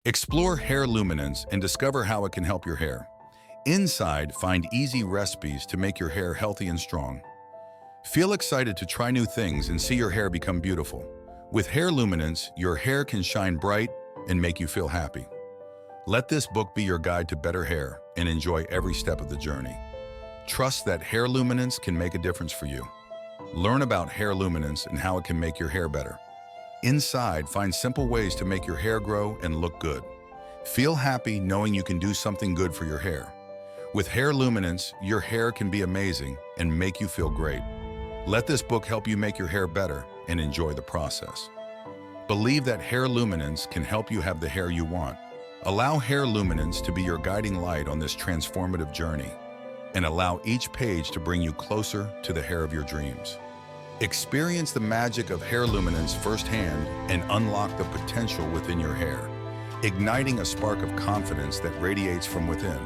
Explore Hair Luminance and discover how it can help your hair. Inside, find easy recipes to make your hair healthy and strong. Feel excited to try new things and see your hair become beautiful. With Hair Luminance, your hair can shine bright and make you feel happy. Let this book be your guide to better hair and enjoy every step of the journey. Trust that Hair Luminance can make a difference for you. Learn about Hair Luminance and how it can make your hair better. Inside, find simple ways to make your hair grow and look good. Feel happy knowing you can do something good for your hair. With Hair Luminance, your hair can be amazing and make you feel great. Let this book help you make your hair better and enjoy the process. Believe that Hair Luminance can help you have the hair you want. Allow Hair Luminance to be your guiding light on this transformative journey, and allow each page to bring you closer to the hair of your dreams. Experience the magic of Hair Luminance firsthand and unlock the potential within your hair, igniting a spark of confidence that radiates from within.